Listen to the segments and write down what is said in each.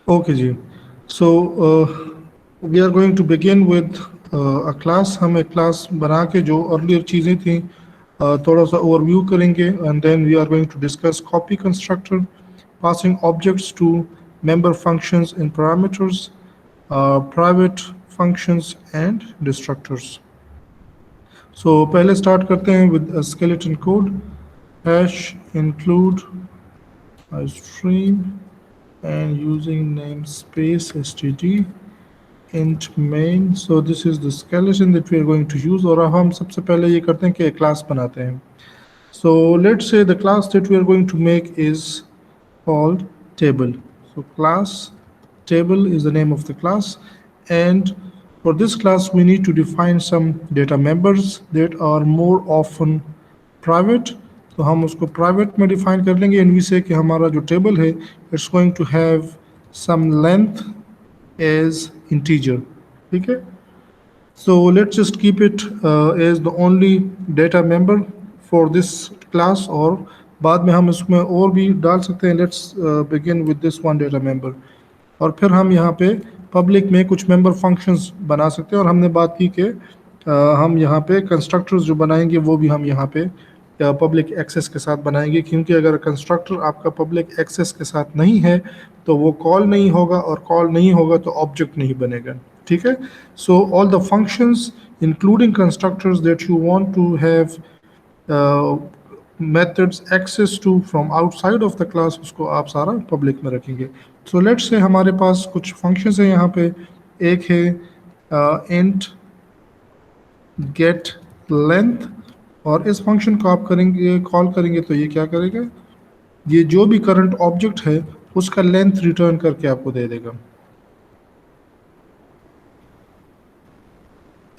Okay जी। So we are going to begin with a class. हम एक class बना के जो अर्लियर चीज़ें थी थोड़ा सा ओवरव्यू करेंगे, and then we are going to discuss copy constructor, passing objects to member functions in parameters, private functions and destructors. So पहले start करते हैं with a skeleton code. Hash include a stream and using namespace std int main. So this is the skeleton that we are going to use. और अब हम सबसे पहले ये करते हैं कि एक class बनाते हैं. So let's say the class that we are going to make is called table. So class table is the name of the class, and for this class we need to define some data members that are more often private. तो हम उसको private में define कर लेंगे, and we say कि हमारा जो table है it's going to have some length as integer. ठीक है. So let's just keep it as the only data member for this class, और बाद में हम इसमें और भी डाल सकते हैं. Let's begin with this one data member. और फिर हम यहाँ पे पब्लिक में कुछ मेंबर फंक्शंस बना सकते हैं, और हमने बात की कि हम यहाँ पे कंस्ट्रक्टर्स जो बनाएंगे वो भी हम यहाँ पे पब्लिक एक्सेस के साथ बनाएंगे, क्योंकि अगर कंस्ट्रक्टर आपका पब्लिक एक्सेस के साथ नहीं है तो वो कॉल नहीं होगा, और कॉल नहीं होगा तो ऑब्जेक्ट नहीं बनेगा. ठीक है. So all the functions including constructors that you want to have methods access to from outside of the class, उसको आप सारा पब्लिक में रखेंगे. सो लेट्स से हमारे पास कुछ फंक्शंस हैं यहाँ पे. एक है int get length, और इस फंक्शन को आप करेंगे कॉल करेंगे तो ये क्या करेगा, ये जो भी करंट ऑब्जेक्ट है उसका लेंथ रिटर्न करके आपको दे देगा.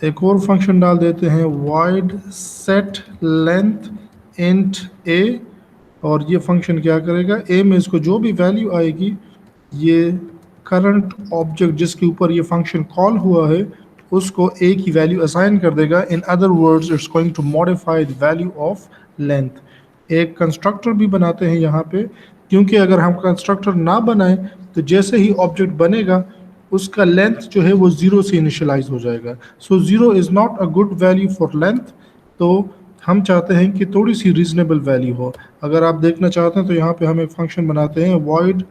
एक और फंक्शन डाल देते हैं void set length int a, और ये फंक्शन क्या करेगा, a में इसको जो भी वैल्यू आएगी ये करंट ऑब्जेक्ट जिसके ऊपर ये फंक्शन कॉल हुआ है उसको a की वैल्यू असाइन कर देगा. In other words it's going to modify the value of length. एक कंस्ट्रक्टर भी बनाते हैं यहाँ पे, क्योंकि अगर हम कंस्ट्रक्टर ना बनाएं तो जैसे ही ऑब्जेक्ट बनेगा उसका लेंथ जो है वो ज़ीरो से इनिशियलाइज हो जाएगा. So zero is not a good value for length. तो हम चाहते हैं कि थोड़ी सी रीजनेबल वैल्यू हो. अगर आप देखना चाहते हैं तो यहाँ पे हम एक फंक्शन बनाते हैं void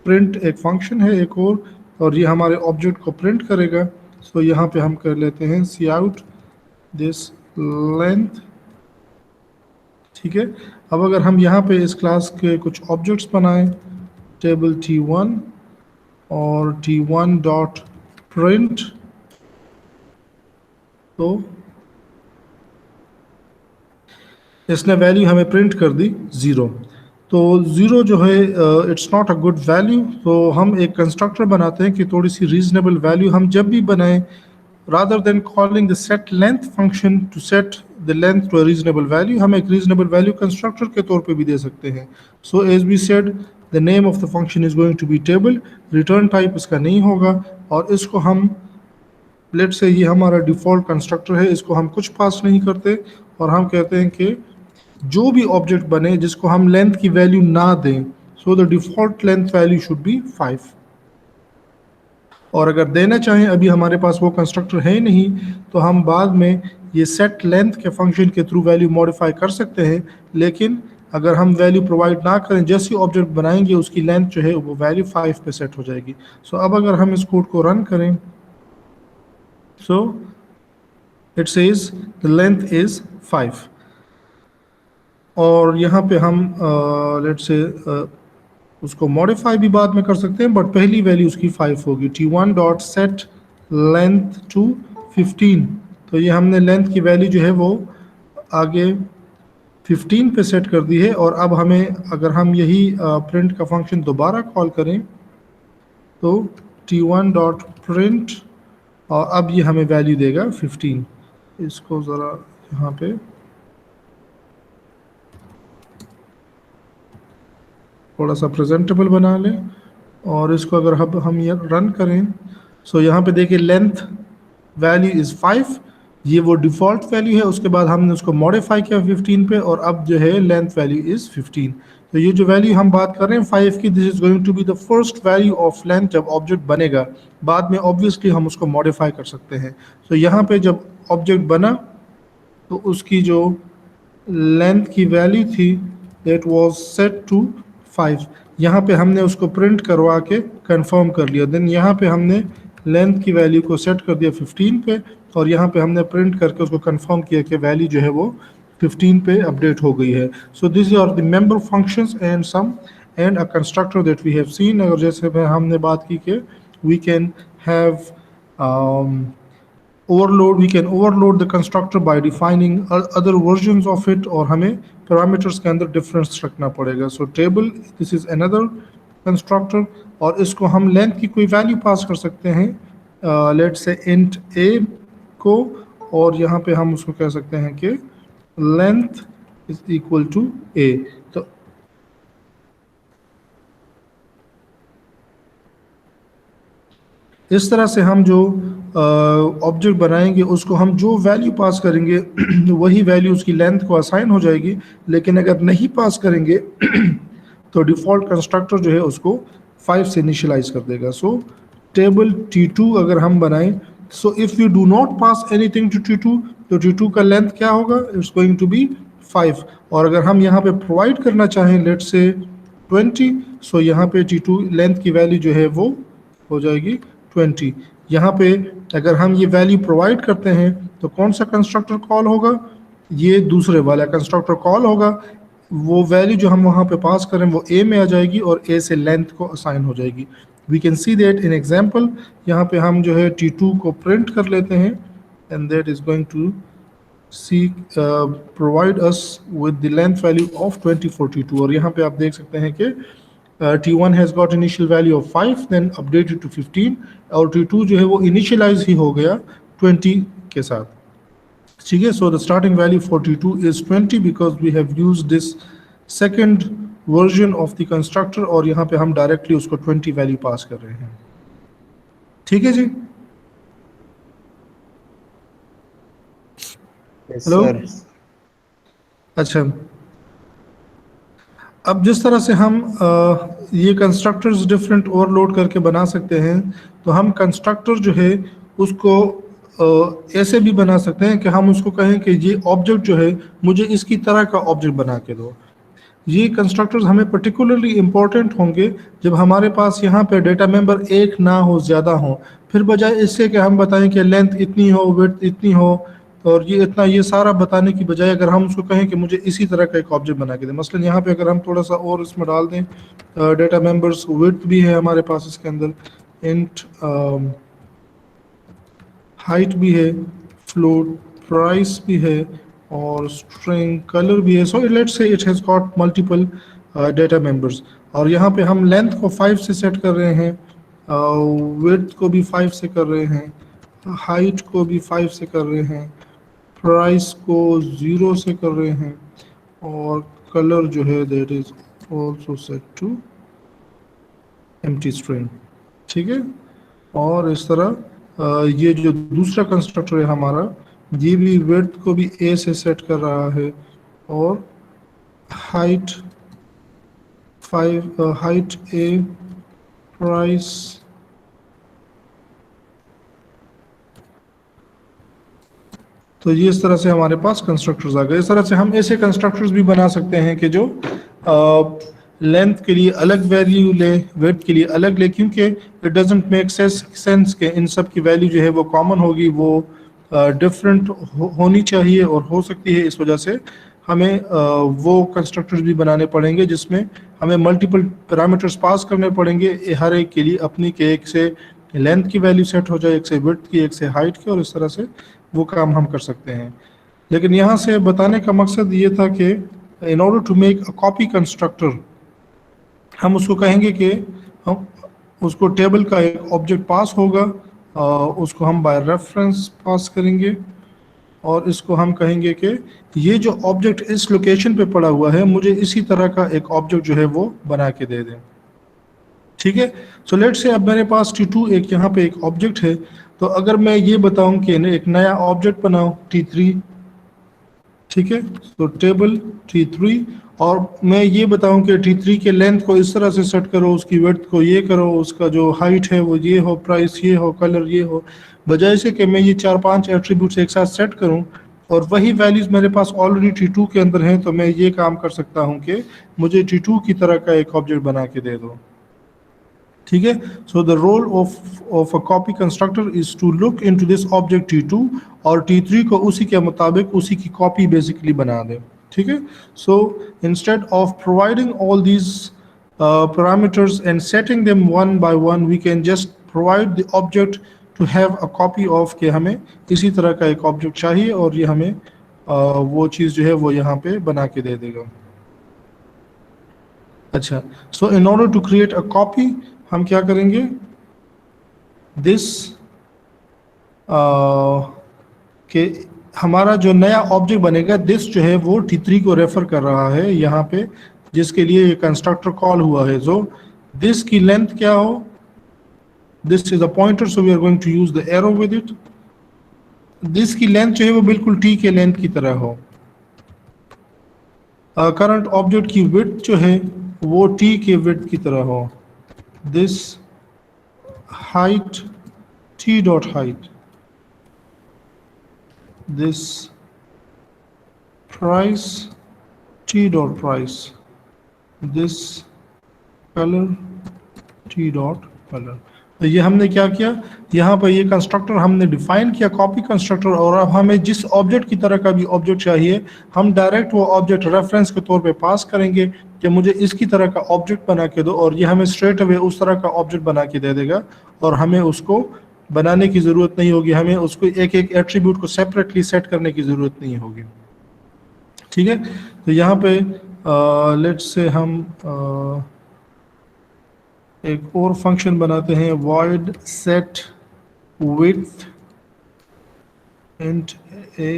print, एक फंक्शन है एक और ये हमारे ऑब्जेक्ट को प्रिंट करेगा. सो यहाँ पे हम कर लेते हैं cout दिस लेंथ. ठीक है. अब अगर हम यहाँ पे इस क्लास के कुछ ऑब्जेक्ट्स बनाएं, टेबल t1 और t1 डॉट प्रिंट, तो इसने वैल्यू हमें प्रिंट कर दी 0. तो 0 जो है it's not a good value. तो हम एक कंस्ट्रक्टर बनाते हैं कि थोड़ी सी रीजनेबल वैल्यू हम जब भी बनाएं, rather than calling the set length function to set the length to a reasonable value, हम एक reasonable value constructor के तौर पे भी दे सकते हैं. So as we said, the name of the function is going to be table, return type इसका नहीं होगा, और इसको हम let's say ये हमारा default constructor है, इसको हम कुछ पास नहीं करते, और हम कहते हैं कि जो भी ऑब्जेक्ट बने जिसको हम लेंथ की वैल्यू ना दें, so the default length value should be 5. और अगर देना चाहें, अभी हमारे पास वो कंस्ट्रक्टर है ही नहीं, तो हम बाद में ये सेट लेंथ के फंक्शन के थ्रू वैल्यू मॉडिफाई कर सकते हैं. लेकिन अगर हम वैल्यू प्रोवाइड ना करें, जैसी ऑब्जेक्ट बनाएंगे उसकी लेंथ जो है वो वैल्यू 5 पे सेट हो जाएगी. सो अब अगर हम इस कोड को रन करें, so it says the length is 5. और यहाँ पे हम लेट्स से उसको मॉडिफाई भी बाद में कर सकते हैं, बट पहली वैल्यू उसकी 5 होगी. t1 dot set length to 15. तो ये हमने लेंथ की वैल्यू जो है वो आगे 15 पे सेट कर दी है. और अब हमें अगर हम यही प्रिंट का फंक्शन दोबारा कॉल करें तो t1 डॉट प्रिंट, और अब ये हमें वैल्यू देगा 15. इसको ज़रा यहाँ पे थोड़ा सा प्रेजेंटेबल बना लें, और इसको अगर हम ये रन करें, सो यहाँ पे देखिए लेंथ वैल्यू इज़ 5. ये वो डिफ़ॉल्ट वैल्यू है, उसके बाद हमने उसको मॉडिफाई किया 15 पे, और अब जो है लेंथ वैल्यू इज़ 15. तो ये जो वैल्यू हम बात कर रहे हैं 5 की, this is going to be the first value of length जब ऑब्जेक्ट बनेगा। बाद में ऑब्वियसली हम उसको मॉडिफाई कर सकते हैं। तो यहाँ पे जब ऑब्जेक्ट बना तो उसकी जो लेंथ की वैल्यू थी दैट वाज सेट टू 5। यहाँ पे हमने उसको प्रिंट करवा के कंफर्म कर लिया। देन यहाँ पे हमने लेंथ की वैल्यू को सेट कर दिया 15 पे, और यहाँ पे हमने प्रिंट करके उसको कंफर्म किया कि वैल्यू जो है वो 15 पे अपडेट हो गई है। So this are the member functions and sum and a constructor that we have seen. अगर जैसे हमने बात की कि we can have overload, we can overload the constructor by defining other versions of it, और हमें parameters के अंदर difference रखना पड़ेगा। So table, this is another constructor, और इसको हम length की कोई value pass कर सकते हैं, let's say int a को, और यहाँ पे हम उसको कह सकते हैं कि length is equal to a। तो इस तरह से हम जो ऑब्जेक्ट बनाएंगे उसको हम जो वैल्यू पास करेंगे वही वैल्यू उसकी लेंथ को असाइन हो जाएगी। लेकिन अगर नहीं पास करेंगे तो डिफ़ॉल्ट कंस्ट्रक्टर जो है उसको 5 से इनिशियलाइज कर देगा। सो टेबल T2 अगर हम बनाएं, so if you do not pass anything to T2 तो T2 का लेंथ क्या होगा, इट्स गोइंग टू बी 5। और अगर हम यहाँ पे प्रोवाइड करना चाहें लेट्स से 20, सो यहाँ पे T2 लेंथ की वैल्यू जो है वो हो जाएगी 20। यहाँ पे अगर हम ये वैल्यू प्रोवाइड करते हैं तो कौन सा कंस्ट्रक्टर कॉल होगा, ये दूसरे वाला कंस्ट्रक्टर कॉल होगा। वो वैल्यू जो हम वहाँ पे पास करें वो a में आ जाएगी और a से लेंथ को असाइन हो जाएगी। We can see that in example. यहाँ पे हम जो है T2 को प्रिंट कर लेते हैं and that is going to see provide us with the length value of 20 for T2। और यहाँ पे आप देख सकते हैं कि T1 has got initial value of 5 then updated to 15, और T2 जो है वो इनिशियलाइज ही हो गया 20 के साथ। ठीक है, so the starting value for T2 is 20 because we have used this second version of the constructor, और यहाँ पे हम डायरेक्टली उसको 20 वैल्यू पास कर रहे हैं। ठीक है जी, हेलो। अच्छा, अब जिस तरह से हम ये कंस्ट्रक्टर्स डिफरेंट ओवरलोड करके बना सकते हैं, तो हम कंस्ट्रक्टर जो है उसको ऐसे भी बना सकते हैं कि हम उसको कहें कि ये ऑब्जेक्ट जो है मुझे इसकी तरह का ऑब्जेक्ट बना के दो। ये कंस्ट्रक्टर्स हमें पर्टिकुलरली इम्पोर्टेंट होंगे जब हमारे पास यहाँ पे डेटा मेंबर एक ना हो, ज़्यादा हो। फिर बजाय इससे कि हम बताएं कि लेंथ इतनी हो, विड्थ इतनी हो और ये इतना, ये सारा बताने की बजाय अगर हम उसको कहें कि मुझे इसी तरह का एक ऑब्जेक्ट बना के दें। मसलन यहाँ पे अगर हम थोड़ा सा और इसमें डाल दें, डेटा मेंबर्स विड्थ भी है हमारे पास इसके अंदर, इंट हाइट भी है, फ्लोट प्राइस भी है और स्ट्रिंग कलर भी है। So let's say it has got multiple data members. और यहाँ पे हम लेंथ को 5 से सेट कर रहे हैं, विड्थ को भी 5 से कर रहे हैं, हाइट को भी 5 से कर रहे हैं, प्राइस को 0 से कर रहे हैं, और कलर जो है that is also set to empty string. ठीक है, और इस तरह ये जो दूसरा कंस्ट्रक्टर है हमारा, ये भी विड्थ को भी a से सेट कर रहा है और हाइट 5 हाइट a, प्राइस तो ये इस तरह से हमारे पास कंस्ट्रक्टर्स आ गए। इस तरह से हम ऐसे कंस्ट्रक्टर्स भी बना सकते हैं कि जो लेंथ के लिए अलग वैल्यू ले, विड्थ के लिए अलग ले, क्योंकि इट डजंट मेक सेंस के इन सब की वैल्यू जो है वो कॉमन होगी, वो डिफरेंट होनी चाहिए और हो सकती है। इस वजह से हमें वो कंस्ट्रक्टर्स भी बनाने पड़ेंगे जिसमें हमें मल्टीपल पैरामीटर्स पास करने पड़ेंगे हर एक के लिए अपनी, के एक से लेंथ की वैल्यू सेट हो जाए, एक से विड्थ की, एक से हाइट की, और इस तरह से वो काम हम कर सकते हैं। लेकिन यहाँ से बताने का मकसद ये था कि in order to make a copy constructor, हम उसको कहेंगे कि हम उसको टेबल का एक ऑब्जेक्ट पास होगा, उसको हम बाय रेफरेंस पास करेंगे और इसको हम कहेंगे कि ये जो ऑब्जेक्ट इस लोकेशन पे पड़ा हुआ है मुझे इसी तरह का एक ऑब्जेक्ट जो है वो बना के दे दें। ठीक है, सो लेट्स से अब मेरे पास T2 एक यहाँ पे एक ऑब्जेक्ट है, तो अगर मैं ये बताऊं कि एक नया ऑब्जेक्ट बनाओ T3, ठीक है, तो टेबल T3, और मैं ये बताऊं कि T3 के लेंथ को इस तरह से सेट करो, उसकी विड्थ को ये करो, उसका जो हाइट है वो ये हो, प्राइस ये हो, कलर ये हो, बजाय से कि मैं ये 4-5 एट्रीब्यूट्स एक साथ सेट करूं और वही वैल्यूज मेरे पास ऑलरेडी T2 के अंदर हैं, तो मैं ये काम कर सकता हूं कि मुझे T2 की तरह का एक ऑब्जेक्ट बना के दे दो। ठीक है, so the role of a copy constructor is to look into this object T2 और T3 को उसी के मुताबिक उसी की कॉपी बेसिकली बना दे। ठीक है, so instead of providing all these parameters and setting them one by one, we can just provide the object to have a copy of कि हमें इसी तरह का एक ऑब्जेक्ट चाहिए और ये हमें वो चीज़ जो है वो यहाँ पे बना के दे देगा। अच्छा, so in order to create a copy हम क्या करेंगे, दिस कि हमारा जो नया ऑब्जेक्ट बनेगा, दिस जो है वो T3 को रेफर कर रहा है यहाँ पे, जिसके लिए ये कंस्ट्रक्टर कॉल हुआ है। जो दिस की लेंथ क्या हो, this is a pointer, so we are going to use the arrow with it. This की लेंथ जो है वो बिल्कुल T के लेंथ की तरह हो। करंट ऑब्जेक्ट की विड्थ जो है वो T के विड्थ की तरह हो। This height T dot height, this price T dot price, this color T dot color। तो ये हमने क्या किया, यहाँ पर ये कंस्ट्रक्टर हमने डिफाइन किया कॉपी कंस्ट्रक्टर, और अब हमें जिस ऑब्जेक्ट की तरह का भी ऑब्जेक्ट चाहिए हम डायरेक्ट वो ऑब्जेक्ट रेफरेंस के तौर पे पास करेंगे कि मुझे इसकी तरह का ऑब्जेक्ट बना के दो, और ये हमें स्ट्रेट अवे उस तरह का ऑब्जेक्ट बना के दे देगा और हमें उसको बनाने की ज़रूरत नहीं होगी, हमें उसको एक एक एट्रीब्यूट को सेपरेटली सेट करने की ज़रूरत नहीं होगी। ठीक है, तो यहाँ पे लेट्स से हम एक और फंक्शन बनाते हैं, void set width int a,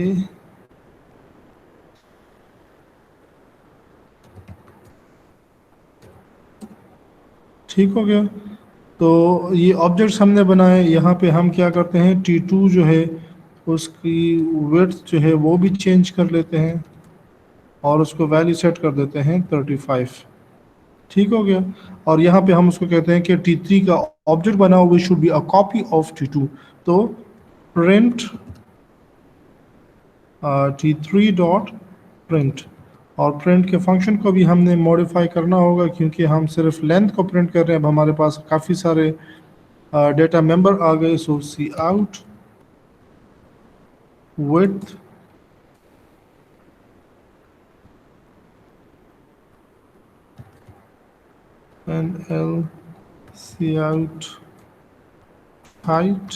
ठीक हो गया। तो ये ऑब्जेक्ट्स हमने बनाए, यहाँ पे हम क्या करते हैं, T2 जो है उसकी विड्थ जो है वो भी चेंज कर लेते हैं और उसको वैल्यू सेट कर देते हैं 35। ठीक हो गया, और यहाँ पे हम उसको कहते हैं कि T3 का ऑब्जेक्ट बनाओ we should be a copy of T2। तो प्रिंट T3 डॉट प्रिंट, और प्रिंट के फंक्शन को भी हमने मॉडिफाई करना होगा क्योंकि हम सिर्फ लेंथ को प्रिंट कर रहे हैं। अब हमारे पास काफ़ी सारे डेटा मेंबर आ गए। So c out width and l c out height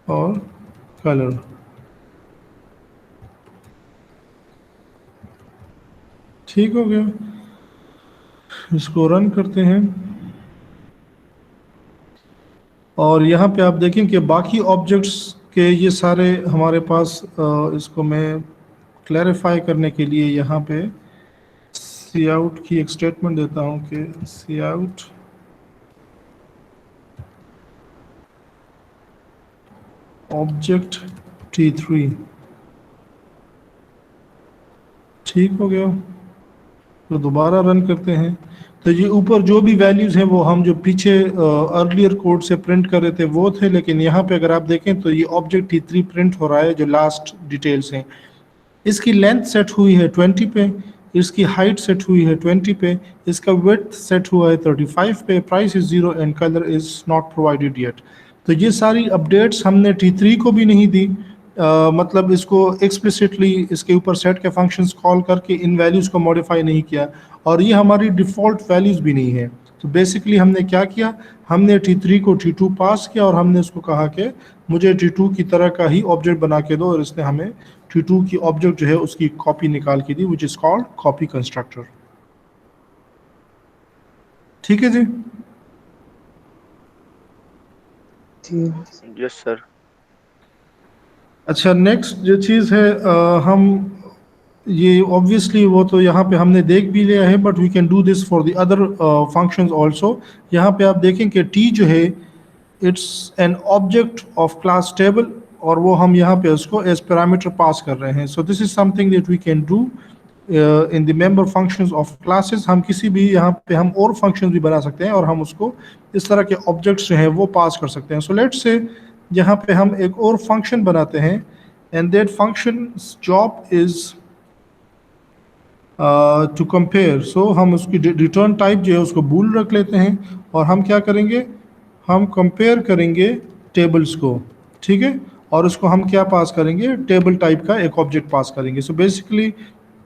और कलर। ठीक हो गया, इसको रन करते हैं और यहाँ पे आप देखें कि बाकी ऑब्जेक्ट्स के ये सारे हमारे पास इसको मैं क्लैरिफाई करने के लिए यहाँ पे सी आउट की एक स्टेटमेंट देता हूँ कि सी आउट ऑब्जेक्ट T3। ठीक हो गया, तो दोबारा रन करते हैं। तो ये ऊपर जो भी वैल्यूज़ हैं वो हम जो पीछे अर्लियर कोड से प्रिंट कर रहे थे वो थे, लेकिन यहाँ पे अगर आप देखें तो ये ऑब्जेक्ट T3 प्रिंट हो रहा है जो लास्ट डिटेल्स हैं। इसकी लेंथ सेट हुई है 20 पे, इसकी हाइट सेट हुई है 20 पे, इसका विड्थ सेट हुआ है 35 पे, price is 0 and colour is not provided yet. तो ये सारी अपडेट्स हमने T3 को भी नहीं दी, मतलब इसको एक्सप्लिसिटली इसके ऊपर सेट के फंक्शंस कॉल करके इन वैल्यूज़ को मॉडिफाई नहीं किया, और ये हमारी डिफ़ॉल्ट वैल्यूज़ भी नहीं है। तो बेसिकली हमने क्या किया, हमने T3 को T2 पास किया और हमने उसको कहा कि मुझे T2 की तरह का ही ऑब्जेक्ट बना के दो, और इसने हमें T2 की ऑब्जेक्ट जो है उसकी कॉपी निकाल के दी, which is called copy constructor. ठीक है जी। Yes sir. अच्छा, नेक्स्ट जो चीज़ है हम ये ऑब्वियसली वो तो यहाँ पे हमने देख भी लिया है, but we can do this for the other functions also. यहाँ पे आप देखें कि टी जो है it's an object of class table, और वो हम यहाँ पे उसको एज पैरामीटर पास कर रहे हैं। So this is something that we can do in the member functions of classes. हम किसी भी यहाँ पे हम और फंक्शंस भी बना सकते हैं और हम उसको इस तरह के ऑब्जेक्ट्स जो हैं वो पास कर सकते हैं। सो लेट्स से यहाँ पे हम एक और फंक्शन बनाते हैं, and that function job is to compare. So हम उसकी रिटर्न टाइप जो है उसको बूल रख लेते हैं, और हम क्या करेंगे, हम कंपेयर करेंगे टेबल्स को, ठीक है, और उसको हम क्या पास करेंगे, टेबल टाइप का एक ऑब्जेक्ट पास करेंगे। सो बेसिकली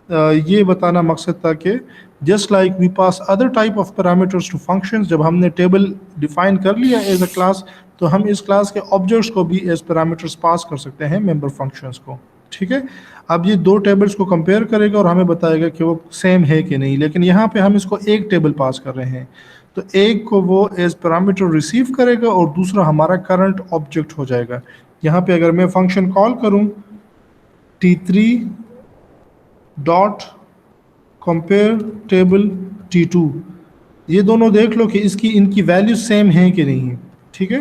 ये बताना मकसद था कि just like we pass other type of parameters to functions, जब हमने टेबल डिफाइन कर लिया एज अ क्लास, तो हम इस क्लास के ऑब्जेक्ट्स को भी एज पैरामीटर्स पास कर सकते हैं मेंबर फंक्शंस को, ठीक है। अब ये दो टेबल्स को कंपेयर करेगा और हमें बताएगा कि वो सेम है कि नहीं, लेकिन यहाँ पे हम इसको एक टेबल पास कर रहे हैं, तो एक को वो एज पैरामीटर रिसीव करेगा और दूसरा हमारा करंट ऑब्जेक्ट हो जाएगा। यहाँ पे अगर मैं फंक्शन कॉल करूँ T3 dot compare table T2, ये दोनों देख लो कि इसकी इनकी वैल्यू सेम है कि नहीं है, ठीक है।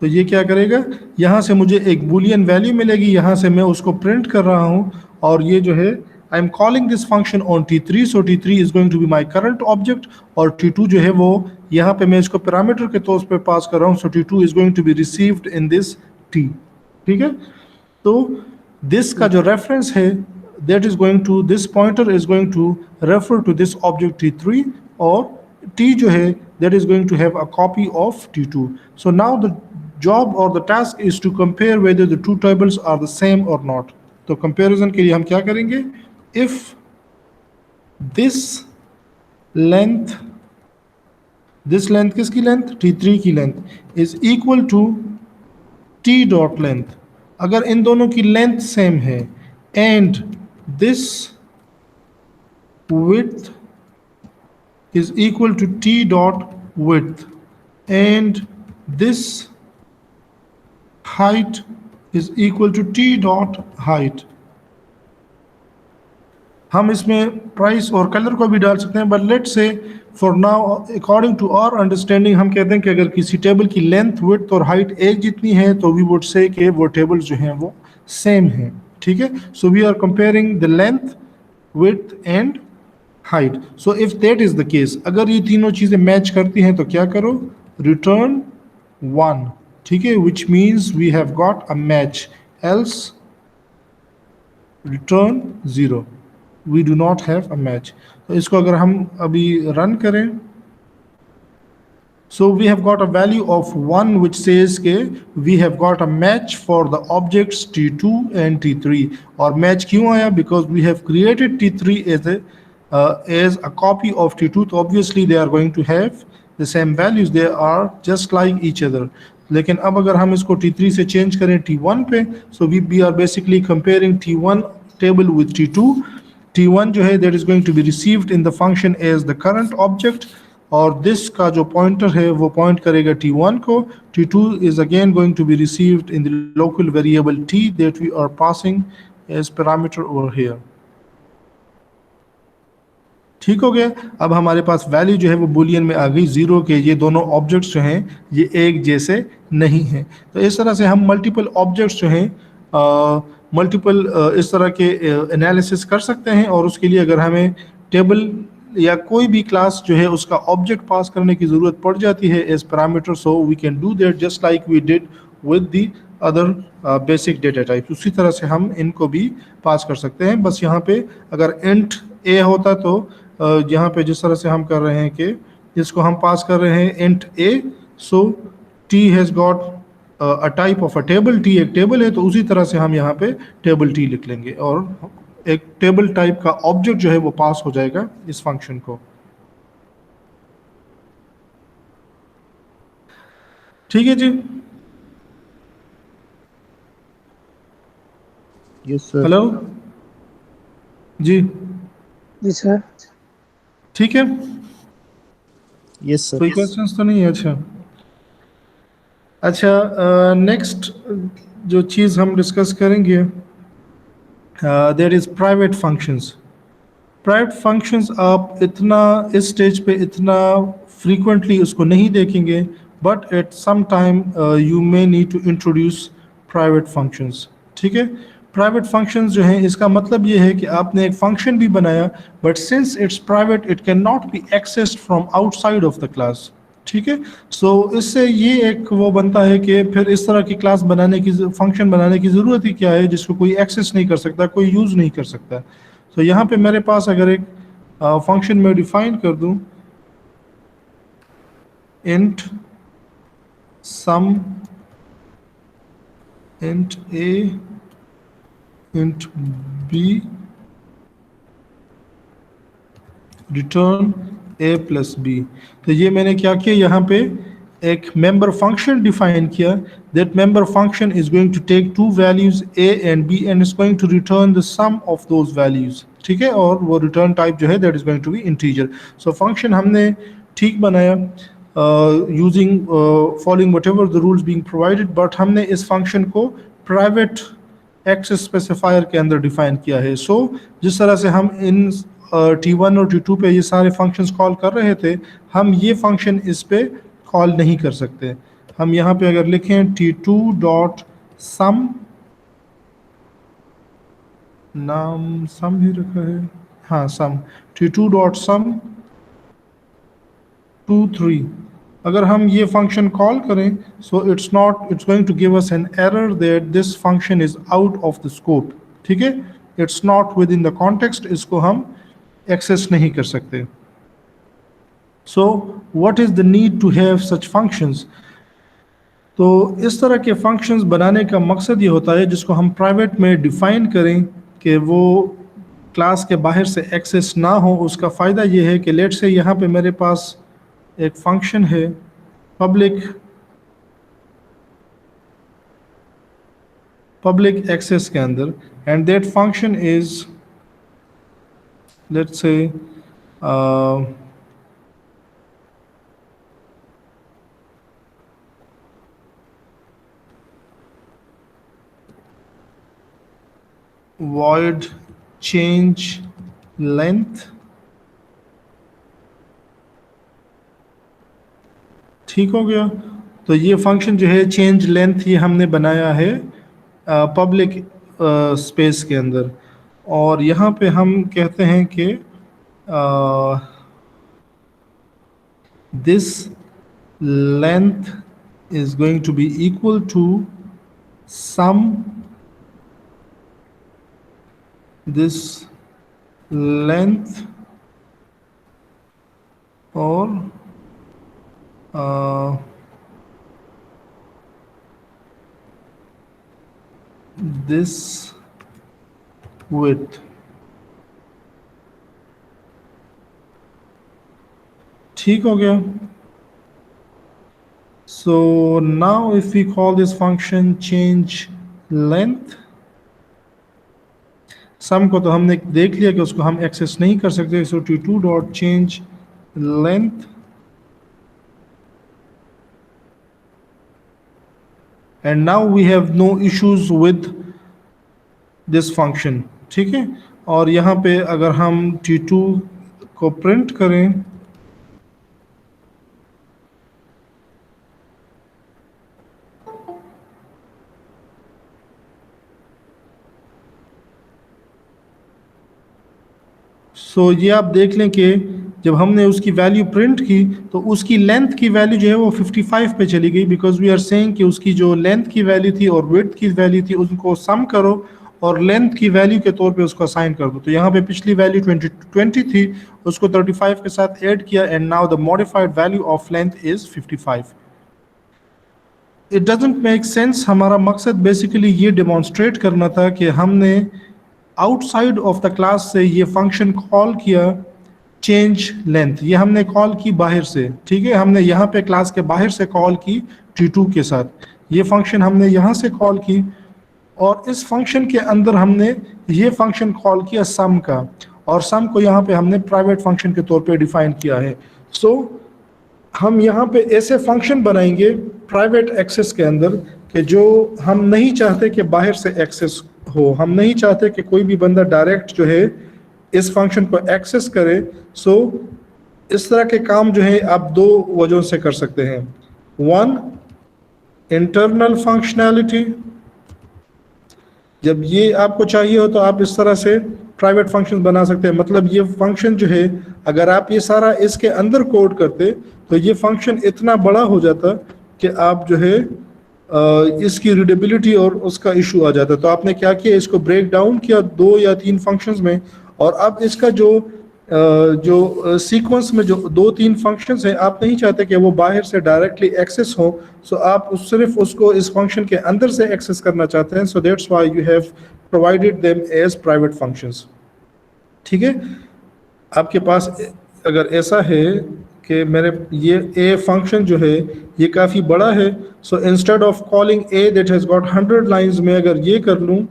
तो ये क्या करेगा, यहाँ से मुझे एक बुलियन वैल्यू मिलेगी, यहाँ से मैं उसको प्रिंट कर रहा हूँ, और ये जो है I am calling this function on T3, so T3 is going to be my current object, और T2 जो है वो यहाँ पे मैं इसको पैरामीटर के तौर पे पास कर रहा हूँ, so T2 is going to be received in this T, ठीक है। तो दिस का जो रेफरेंस है, that is going to, this pointer is going to refer to this object T3, और T जो है that is going to have a copy of T2. So now the job or the task is to compare whether the two tables are the same or not. तो comparison के लिए हम क्या करेंगे, if this length किसकी length, T3 की length is equal to T dot length, अगर इन दोनों की length same है, and this width is equal to T dot width, and this height is equal to T dot height। हम इसमें price और colour को भी डाल सकते हैं, but let's say for now according to our understanding हम कहते हैं कि अगर किसी टेबल की लेंथ, विड्थ और हाइट एक जितनी है, तो वी वुड से कि वो टेबल्स जो हैं वो सेम हैं, ठीक है। So we are comparing the length, width and height. So if that is the case, अगर ये तीनों चीजें मैच करती हैं तो क्या करो, रिटर्न 1, ठीक है, which means we have got a match, else return 0, we do not have a match. तो इसको अगर हम अभी रन करें, so we have got a value of 1 which says के we have got a match for the objects T2 and T3, और match क्यों आया, because we have created T3 as a copy of T2, so obviously they are going to have the same values, they are just like each other। लेकिन अब अगर हम इसको T3 से change करें T1 पे, so we are basically comparing T1 table with T2। T1 जो है that is going to be received in the function as the current object, और this का जो पॉइंटर है वो पॉइंट करेगा T1 को, T2 is again going to be received in the local variable T that we are passing as parameter over here। ठीक हो गया। अब हमारे पास वैल्यू जो है वो बुलियन में आ गई 0 के, ये दोनों ऑब्जेक्ट्स जो हैं ये एक जैसे नहीं हैं। तो इस तरह से हम मल्टीपल ऑब्जेक्ट्स जो हैं मल्टीपल इस तरह के एनालिसिस कर सकते हैं, और उसके लिए अगर हमें टेबल या कोई भी क्लास जो है उसका ऑब्जेक्ट पास करने की ज़रूरत पड़ जाती है as parameter, so we can do that just like we did with the other basic data type. उसी तरह से हम इनको भी पास कर सकते हैं। बस यहाँ पे अगर इंट ए होता तो यहाँ पे जिस तरह से हम कर रहे हैं कि जिसको हम पास कर रहे हैं int A, so T has got a type of a table, T एक टेबल है, तो उसी तरह से हम यहाँ पे टेबल टी लिख लेंगे और एक टेबल टाइप का ऑब्जेक्ट जो है वो पास हो जाएगा इस फंक्शन को। ठीक है जी, यस सर। हेलो जी, जी सर। ठीक है, यस सर। कोई क्वेश्चंस तो नहीं है? अच्छा अच्छा, नेक्स्ट जो चीज़ हम डिस्कस करेंगे there is private functions. Private functions आप इतना इस स्टेज पे इतना फ्रीक्वेंटली उसको नहीं देखेंगे, but at some time you may need to introduce private functions. ठीक है, प्राइवेट फंक्शंस जो हैं इसका मतलब ये है कि आपने एक फंक्शन भी बनाया, but since it's private it can not be accessed from outside of the class. ठीक है, सो इससे ये एक वो बनता है कि फिर इस तरह की क्लास बनाने की फंक्शन बनाने की ज़रूरत ही क्या है जिसको कोई एक्सेस नहीं कर सकता, कोई यूज़ नहीं कर सकता। तो यहाँ पे मेरे पास अगर एक फंक्शन में डिफाइन कर दूं int sum int a int b return a plus b, तो ये मैंने क्या किया, यहाँ पे एक मेंबर फंक्शन डिफाइन किया। That member function is going to take two values a and b and is going to return the sum of those values. ठीक है, और वो रिटर्न टाइप जो है that is going to be integer. So function हमने ठीक बनाया using following whatever the rules being provided, but हमने इस फंक्शन को प्राइवेट एक्सेस स्पेसिफायर के अंदर डिफाइन किया है। सो जिस तरह से हम इन T1 और T2 पे ये सारे फंक्शंस कॉल कर रहे थे, हम ये फंक्शन इस पे कॉल नहीं कर सकते। हम यहाँ पे अगर लिखें T2 डॉट सम, नाम सम ही रखा है, हाँ सम, T2 डॉट सम 2 3, अगर हम ये फंक्शन कॉल करें, so it's going to give us an error that this function is out of the scope. ठीक है, it's not within the context, इसको हम एक्सेस नहीं कर सकते। So what is the need to have such functions? तो इस तरह के फंक्शंस बनाने का मकसद ये होता है जिसको हम प्राइवेट में डिफाइन करें कि वो क्लास के बाहर से एक्सेस ना हो। उसका फ़ायदा ये है कि लेट से यहाँ पे मेरे पास एक फंक्शन है पब्लिक एक्सेस के अंदर, and that function is let's say void change length। ठीक हो गया, तो ये फंक्शन जो है चेंज लेंथ ये हमने बनाया है पब्लिक स्पेस के अंदर, और यहाँ पे हम कहते हैं कि this length is going to be equal to sum this length or this width। ठीक हो गया। So now if we call this function change length, सम को तो हमने देख लिया कि उसको हम एक्सेस नहीं कर सकते, so T2 dot change length and now we have no issues with this function. ठीक है, और यहाँ पे अगर हम T2 को प्रिंट करें, सो ये आप देख लें कि जब हमने उसकी वैल्यू प्रिंट की तो उसकी लेंथ की वैल्यू जो है वो 55 पे चली गई, बिकॉज वी आर सेइंग कि उसकी जो लेंथ की वैल्यू थी और विड्थ की वैल्यू थी उनको सम करो और लेंथ की वैल्यू के तौर पे उसको असाइन कर दो। तो यहाँ पे पिछली वैल्यू 20 थी, उसको 35 के साथ ऐड किया, and now the modified value of length is 55। It doesn't make sense. हमारा मकसद बेसिकली ये डेमोन्स्ट्रेट करना था कि हमने आउटसाइड ऑफ द क्लास से ये फंक्शन कॉल किया चेंज लेंथ, ये हमने कॉल की बाहर से। ठीक है, हमने यहाँ पे क्लास के बाहर से कॉल की T2 के साथ, ये फंक्शन हमने यहाँ से कॉल की, और इस फंक्शन के अंदर हमने ये फंक्शन कॉल किया सम का, और सम को यहाँ पे हमने प्राइवेट फंक्शन के तौर पे डिफाइन किया है। सो हम यहाँ पे ऐसे फंक्शन बनाएंगे प्राइवेट एक्सेस के अंदर कि जो हम नहीं चाहते कि बाहर से एक्सेस हो, हम नहीं चाहते कि कोई भी बंदा डायरेक्ट जो है इस फंक्शन को एक्सेस करे। सो इस तरह के काम जो है आप दो वजहों से कर सकते हैं। वन, इंटरनल फंक्शनैलिटी, जब ये आपको चाहिए हो तो आप इस तरह से प्राइवेट फंक्शन बना सकते हैं। मतलब ये फंक्शन जो है अगर आप ये सारा इसके अंदर कोड करते तो ये फंक्शन इतना बड़ा हो जाता कि आप जो है इसकी रीडेबिलिटी और उसका इशू आ जाता। तो आपने क्या किया, इसको ब्रेक डाउन किया 2 या 3 फंक्शंस में, और अब इसका जो सीक्वेंस में जो 2-3 फंक्शंस हैं आप नहीं चाहते कि वो बाहर से डायरेक्टली एक्सेस हो। सो आप सिर्फ उसको इस फंक्शन के अंदर से एक्सेस करना चाहते हैं। So that's why you have provided them as private functions. ठीक है, आपके पास अगर ऐसा है कि मेरे ये ए फंक्शन जो है ये काफ़ी बड़ा है, so instead of calling A that has got 100 lines, में अगर ये कर लूँ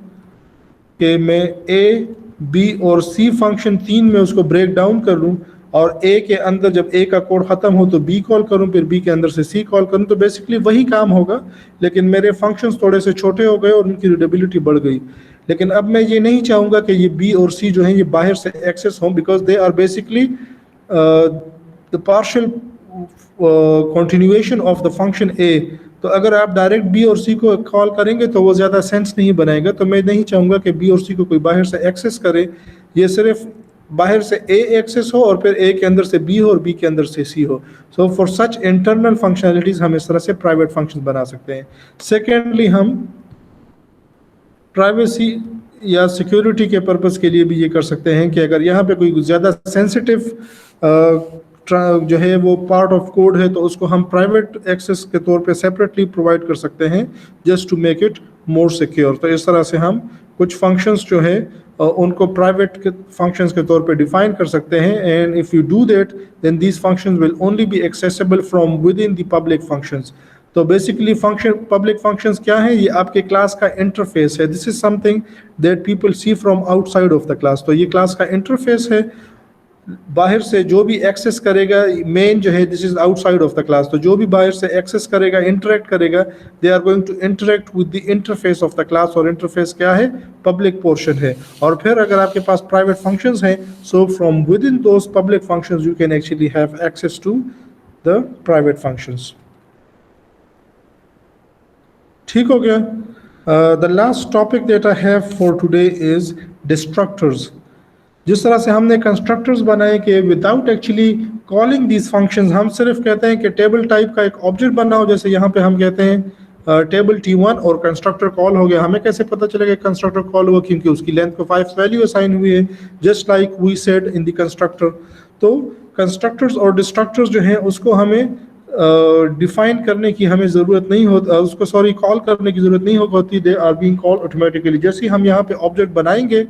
कि मैं ए, बी और सी फंक्शन 3 में उसको ब्रेक डाउन कर लूँ, और ए के अंदर जब ए का कोड ख़त्म हो तो बी कॉल करूँ, फिर बी के अंदर से सी कॉल करूँ, तो बेसिकली वही काम होगा, लेकिन मेरे फंक्शंस थोड़े से छोटे हो गए और उनकी रीडेबिलिटी बढ़ गई। लेकिन अब मैं ये नहीं चाहूँगा कि ये बी और सी जो हैं ये बाहर से एक्सेस हों, because they are basically the partial continuation of the function a. तो अगर आप डायरेक्ट बी और सी को कॉल करेंगे तो वो ज़्यादा सेंस नहीं बनाएगा। तो मैं नहीं चाहूँगा कि बी और सी को कोई बाहर से एक्सेस करे, ये सिर्फ बाहर से ए एक्सेस हो और फिर ए के अंदर से बी हो और बी के अंदर से सी हो। So for such internal functionalities हम इस तरह से प्राइवेट फंक्शन बना सकते हैं। सेकेंडली, हम प्राइवेसी या सिक्योरिटी के पर्पज़ के लिए भी ये कर सकते हैं कि अगर यहाँ पे कोई ज़्यादा सेंसिटिव जो है वो पार्ट ऑफ कोड है तो उसको हम प्राइवेट एक्सेस के तौर पे सेपरेटली प्रोवाइड कर सकते हैं, just to make it more secure. तो इस तरह से हम कुछ फंक्शंस जो है उनको प्राइवेट फंक्शंस के तौर पे डिफाइन कर सकते हैं, and if you do that then these functions will only be accessible from with in the public functions. तो बेसिकली फंक्शन, पब्लिक फंक्शंस क्या है, ये आपके क्लास का इंटरफेस है। This is something that people see from outside of the class. तो ये class का इंटरफेस है, बाहर से जो भी एक्सेस करेगा, मेन जो है this is outside of the class, तो जो भी बाहर से एक्सेस करेगा, इंटरेक्ट करेगा, they are going to interact with the interface of the class. और इंटरफेस क्या है, पब्लिक पोर्शन है। और फिर अगर आपके पास प्राइवेट फंक्शंस हैं, so from with in those public functions you can actually have access to the private functions. ठीक हो गया। The last topic that I have for today is destructors. जिस तरह से हमने कंस्ट्रक्टर्स बनाए कि without actually calling these functions, हम सिर्फ कहते हैं कि टेबल टाइप का एक ऑब्जेक्ट बनाओ, जैसे यहाँ पे हम कहते हैं टेबल T1 और कंस्ट्रक्टर कॉल हो गया। हमें कैसे पता चलेगा कंस्ट्रक्टर कॉल हुआ, क्योंकि उसकी लेंथ को 5 वैल्यू असाइन हुई है, just like we said in the constructor. तो कंस्ट्रक्टर्स और डिस्ट्रक्टर्स जो हैं उसको हमें डिफाइन करने की हमें ज़रूरत नहीं होती, उसको कॉल करने की ज़रूरत नहीं होती, they are being called automatically. जैसे ही हम यहाँ पे ऑब्जेक्ट बनाएंगे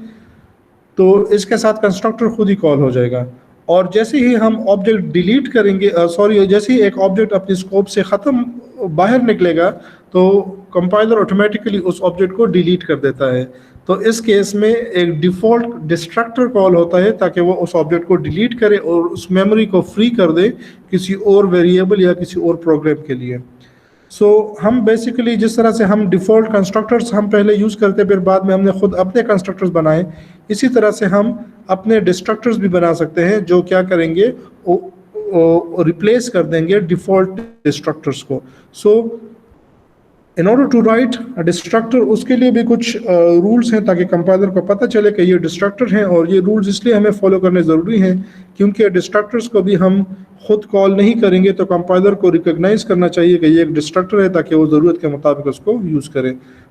तो इसके साथ कंस्ट्रक्टर खुद ही कॉल हो जाएगा, और जैसे ही हम ऑब्जेक्ट डिलीट करेंगे, जैसे ही एक ऑब्जेक्ट अपनी स्कोप से ख़त्म बाहर निकलेगा तो कंपाइलर ऑटोमेटिकली उस ऑब्जेक्ट को डिलीट कर देता है। तो इस केस में एक डिफ़ॉल्ट डिस्ट्रक्टर कॉल होता है ताकि वो उस ऑब्जेक्ट को डिलीट करे और उस मेमोरी को फ्री कर दे किसी और वेरिएबल या किसी और प्रोग्राम के लिए। हम बेसिकली जिस तरह से हम डिफ़ॉल्ट कंस्ट्रक्टर्स हम पहले यूज़ करते, फिर बाद में हमने खुद अपने कंस्ट्रक्टर्स बनाए, इसी तरह से हम अपने डिस्ट्रक्टर्स भी बना सकते हैं जो क्या करेंगे, रिप्लेस कर देंगे डिफ़ॉल्ट डिस्ट्रक्टर्स को। In order to write a destructor, उसके लिए भी कुछ रूल्स हैं ताकि कंपाइलर को पता चले कि ये डिस्ट्रक्टर हैं, और ये रूल्स इसलिए हमें फॉलो करने ज़रूरी हैं क्योंकि डिस्ट्रक्टर्स को भी हम खुद कॉल नहीं करेंगे तो कंपाइलर को रिकॉग्नाइज करना चाहिए कि ये एक डिस्ट्रक्टर है ताकि वो ज़रूरत के मुताबिक उसको यूज़ करे।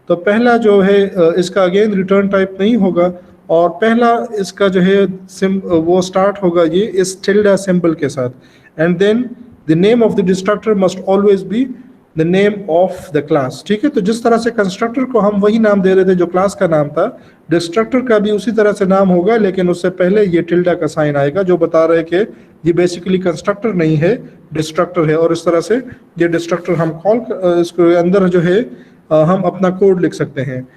तो पहला जो है इसका अगेन रिटर्न टाइप नहीं होगा, और पहला इसका जो है वो स्टार्ट होगा ये इस टिल्डा सिंबल के साथ, and then the name of the destructor must always be the name of the class. ठीक है, तो जिस तरह से कंस्ट्रक्टर को हम वही नाम दे रहे थे जो क्लास का नाम था, डिस्ट्रक्टर का भी उसी तरह से नाम होगा, लेकिन उससे पहले ये टिल्डा का साइन आएगा जो बता रहे कि ये बेसिकली कंस्ट्रक्टर नहीं है, डिस्ट्रक्टर है। और इस तरह से ये डिस्ट्रक्टर हम कॉल, इसके अंदर जो है हम अपना कोड लिख सकते हैं।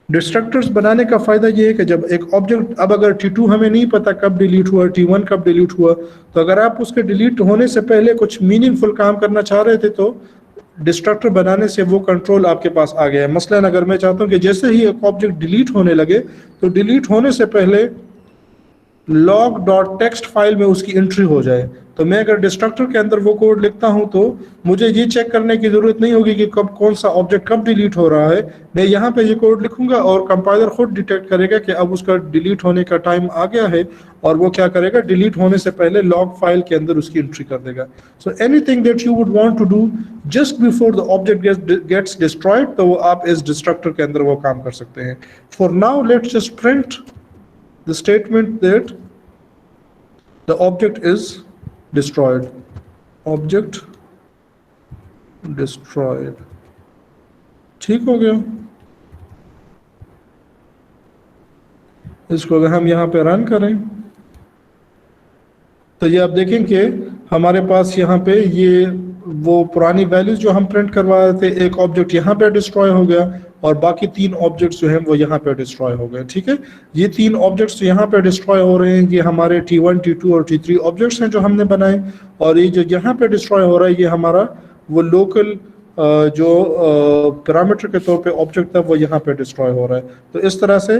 डिस्ट्रक्टर्स बनाने का फ़ायदा ये है कि जब एक ऑब्जेक्ट, अब अगर T2 हमें नहीं पता कब डिलीट हुआ, T1 कब डिलीट हुआ, तो अगर आप उसके डिलीट होने से पहले कुछ मीनिंगफुल काम करना चाह रहे थे तो डिस्ट्रक्टर बनाने से वो कंट्रोल आपके पास आ गया है। मसलन अगर मैं चाहता हूं कि जैसे ही एक ऑब्जेक्ट डिलीट होने लगे तो डिलीट होने से पहले लॉग डॉट टेक्स्ट फाइल में उसकी एंट्री हो जाए, तो मैं अगर डिस्ट्रक्टर के अंदर वो कोड लिखता हूं तो मुझे ये चेक करने की जरूरत नहीं होगी कि कब कौन सा ऑब्जेक्ट कब डिलीट हो रहा है। मैं यहाँ पे ये कोड लिखूंगा और कंपाइलर खुद डिटेक्ट करेगा कि अब उसका डिलीट होने का टाइम आ गया है, और वो क्या करेगा, डिलीट होने से पहले लॉग फाइल के अंदर उसकी एंट्री कर देगा। So anything that you would want to do just before the object gets destroyed, तो वो आप इस डिस्ट्रक्टर के अंदर वो काम कर सकते हैं। For now let's just print the statement that the object is destroyed. Object destroyed. ठीक हो गया। इसको अगर हम यहाँ पे रन करें तो ये आप देखें कि हमारे पास यहाँ पे ये वो पुरानी वैल्यूज जो हम प्रिंट करवा रहे थे, एक ऑब्जेक्ट यहाँ पे डिस्ट्रॉय हो गया और बाकी 3 ऑब्जेक्ट्स जो हैं वो यहाँ पे डिस्ट्रॉय हो गए। ठीक है, ये 3 ऑब्जेक्ट्स यहाँ पे डिस्ट्रॉय हो रहे हैं, ये हमारे T1, T2 और T3 ऑब्जेक्ट्स हैं जो हमने बनाए, और ये जो यहाँ पे डिस्ट्रॉय हो रहा है ये हमारा वो लोकल जो पैरामीटर के तौर पे ऑब्जेक्ट था वो यहाँ पे डिस्ट्रॉय हो रहा है। तो इस तरह से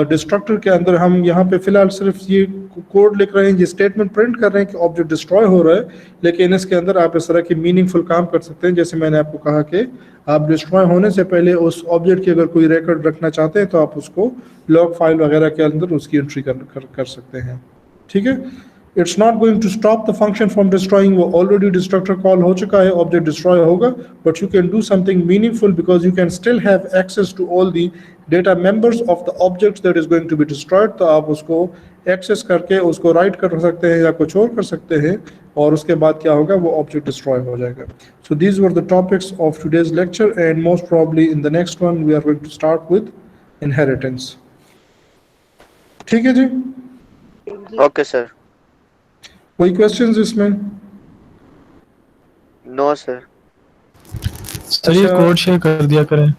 डिस्ट्रक्टर के अंदर हम यहाँ पे फिलहाल सिर्फ ये कोड लिख रहे हैं, ये स्टेटमेंट प्रिंट कर रहे हैं कि ऑब्जेक्ट डिस्ट्रॉय हो रहा है, लेकिन इसके अंदर आप इस तरह की मीनिंगफुल काम कर सकते हैं। जैसे मैंने आपको कहा कि आप डिस्ट्रॉय होने से पहले उस ऑब्जेक्ट की अगर कोई रिकॉर्ड रखना चाहते हैं तो आप उसको लॉग फाइल वगैरह के अंदर उसकी एंट्री कर सकते हैं। ठीक है, it's not going to stop the function from destroying, वो ऑलरेडी डिस्ट्रक्टर कॉल हो चुका है, ऑब्जेक्ट डिस्ट्रॉय होगा, but you can do something meaningful because you can still have access to all the data members of the objects that is going to be destroyed. तो आप उसको access करके उसको right कर सकते हैं या कुछ और कर सकते हैं, और उसके बाद क्या होगा, वो ऑब्जेक्ट डिस्ट्रॉय हो जाएगा। So these were the topics of today's lecture, and most probably in the next one we are going to start with inheritance. ठीक है जी, ओके सर। कोई क्वेश्चंस इसमें? No sir. सर ये अच्छा। कोड शेयर कर दिया करें।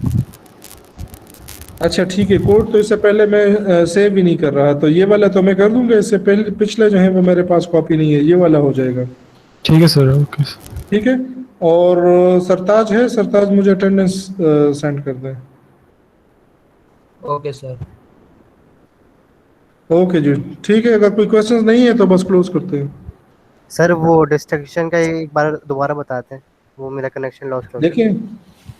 अच्छा ठीक है, कोड तो इससे पहले मैं सेव ही नहीं कर रहा, तो ये वाला तो मैं कर दूंगा, इससे पहले पिछले जो है वो मेरे पास कॉपी नहीं है, ये वाला हो जाएगा। ठीक है सर, ओके सर। ठीक है, और सरताज है, सरताज मुझे अटेंडेंस सेंड कर दें। Okay sir. ओके जी, ठीक है, अगर कोई क्वेश्चंस नहीं है तो बस क्लोज करते हैं। सर वो डिस्ट्रक्शन का एक बार दोबारा बताते हैं, वो मेरा कनेक्शन लॉस हो गया। देखिए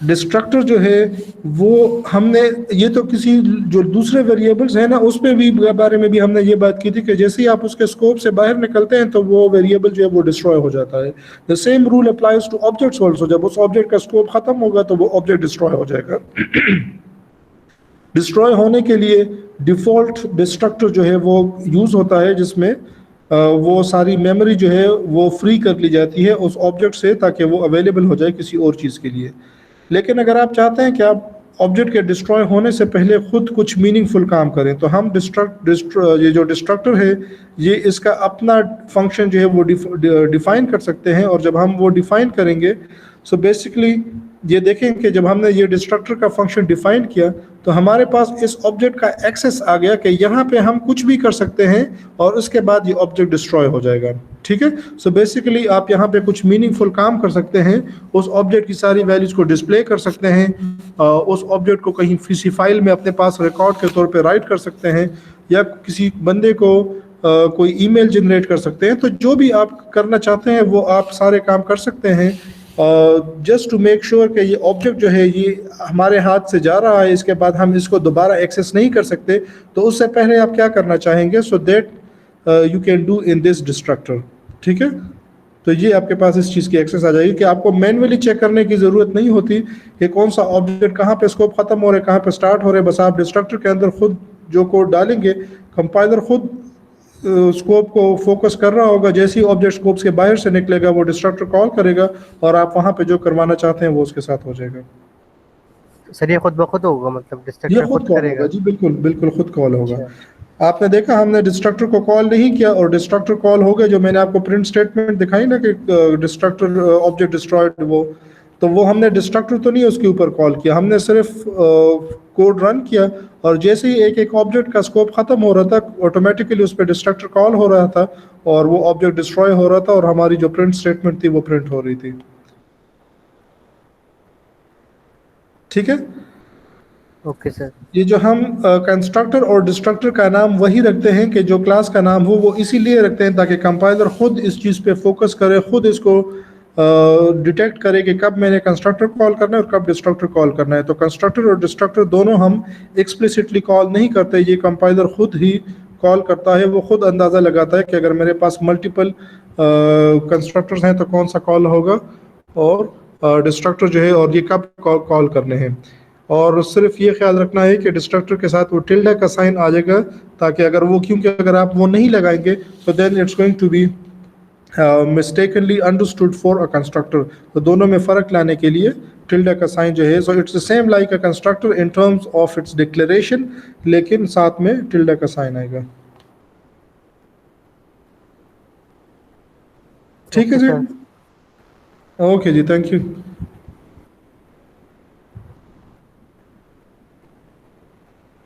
डिस्ट्रक्टर जो है वो हमने ये तो किसी जो दूसरे वेरिएबल्स हैं ना उस पे भी बारे में भी हमने ये बात की थी कि जैसे ही आप उसके स्कोप से बाहर निकलते हैं तो वो वेरिएबल जो है वो डिस्ट्रॉय हो जाता है। The same rule applies two objects also, जब उस ऑब्जेक्ट का स्कोप खत्म होगा तो वो ऑब्जेक्ट डिस्ट्रॉय हो जाएगा। डिस्ट्रॉय होने के लिए डिफॉल्ट डिस्ट्रक्टर जो है वो यूज होता है, जिसमें वो सारी मेमोरी जो है वो फ्री कर ली जाती है उस ऑब्जेक्ट से ताकि वो अवेलेबल हो जाए किसी और चीज़ के लिए। लेकिन अगर आप चाहते हैं कि आप ऑब्जेक्ट के डिस्ट्रॉय होने से पहले खुद कुछ मीनिंगफुल काम करें तो हम ये जो डिस्ट्रक्टर है ये इसका अपना फंक्शन जो है वो डिफाइन कर सकते हैं, और जब हम वो डिफाइन करेंगे सो बेसिकली ये देखें कि जब हमने ये डिस्ट्रक्टर का फंक्शन डिफाइन किया तो हमारे पास इस ऑब्जेक्ट का एक्सेस आ गया कि यहाँ पे हम कुछ भी कर सकते हैं और उसके बाद ये ऑब्जेक्ट डिस्ट्रॉय हो जाएगा। ठीक है, सो बेसिकली आप यहाँ पे कुछ मीनिंगफुल काम कर सकते हैं, उस ऑब्जेक्ट की सारी वैल्यूज को डिस्प्ले कर सकते हैं, उस ऑब्जेक्ट को कहीं किसी फाइल में अपने पास रिकॉर्ड के तौर पे राइट कर सकते हैं, या किसी बंदे को कोई ईमेल जनरेट कर सकते हैं। तो जो भी आप करना चाहते हैं वो आप सारे काम कर सकते हैं, जस्ट टू मेक श्योर कि ये ऑब्जेक्ट जो है ये हमारे हाथ से जा रहा है, इसके बाद हम इसको दोबारा एक्सेस नहीं कर सकते। तो उससे पहले आप क्या करना चाहेंगे, so that you can do in this destructor. ठीक है, तो ये आपके पास इस चीज़ की एक्सेस आ जाएगी कि आपको मैनुअली चेक करने की ज़रूरत नहीं होती कि कौन सा ऑब्जेक्ट कहाँ पे स्कोप खत्म हो रहा है, कहाँ पे स्टार्ट हो रहा है। बस आप डिस्ट्रक्टर के अंदर खुद जो कोड डालेंगे, कंपाइलर खुद स्कोप को फोकस कर रहा होगा, जैसे ही ऑब्जेक्ट स्कोप के बाहर से निकलेगा वो डिस्ट्रक्टर कॉल करेगा और आप वहाँ पे जो करवाना चाहते हैं वो उसके साथ हो जाएगा। सर ये खुद ब खुद होगा, मतलब ये डिस्ट्रक्टर खुद खुद कॉल करेगा? होगा जी, बिल्कुल बिल्कुल खुद कॉल होगा। आपने देखा हमने डिस्ट्रक्टर को कॉल नहीं किया और डिस्ट्रक्टर कॉल हो गया। जो मैंने आपको प्रिंट स्टेटमेंट दिखाई ना कि डिस्ट्रक्टर ऑब्जेक्ट डिस्ट्रॉयड, वो हमने डिस्ट्रक्टर तो नहीं उसके ऊपर कॉल किया, हमने सिर्फ कोड रन किया और जैसे ही एक एक ऑब्जेक्ट का स्कोप खत्म हो रहा था ऑटोमेटिकली उस पर डिस्ट्रक्टर कॉल हो रहा था और वो ऑब्जेक्ट डिस्ट्रॉय हो रहा था और हमारी जो प्रिंट स्टेटमेंट थी वो प्रिंट हो रही थी। ठीक है। Okay sir. ये जो हम कंस्ट्रक्टर और डिस्ट्रक्टर का नाम वही रखते हैं कि जो क्लास का नाम हो, वो इसीलिए रखते हैं ताकि कंपाइलर खुद इस चीज़ पे फोकस करे, खुद इसको डिटेक्ट करे कि कब मैंने कंस्ट्रक्टर कॉल करना है और कब डिस्ट्रक्टर कॉल करना है। तो कंस्ट्रक्टर और डिस्ट्रक्टर दोनों हम एक्सप्लिसिटली कॉल नहीं करते, ये कंपाइलर खुद ही कॉल करता है। वो खुद अंदाज़ा लगाता है कि अगर मेरे पास मल्टीपल कंस्ट्रक्टर्स हैं तो कौन सा कॉल होगा और डिस्ट्रक्टर जो है और ये कब कॉल करने हैं। और सिर्फ ये ख्याल रखना है कि डिस्ट्रक्टर के साथ वो टिल्डा का साइन आ जाएगा, ताकि अगर वो, क्योंकि अगर आप वो नहीं लगाएंगे तो then it's going to be mistakenly understood for a constructor. तो दोनों में फ़र्क लाने के लिए टिल्डा का साइन जो है, so it's the same like a constructor in terms of its declaration, लेकिन साथ में टिल्डा का साइन आएगा। ठीक है जी, ओके जी, थैंक यू।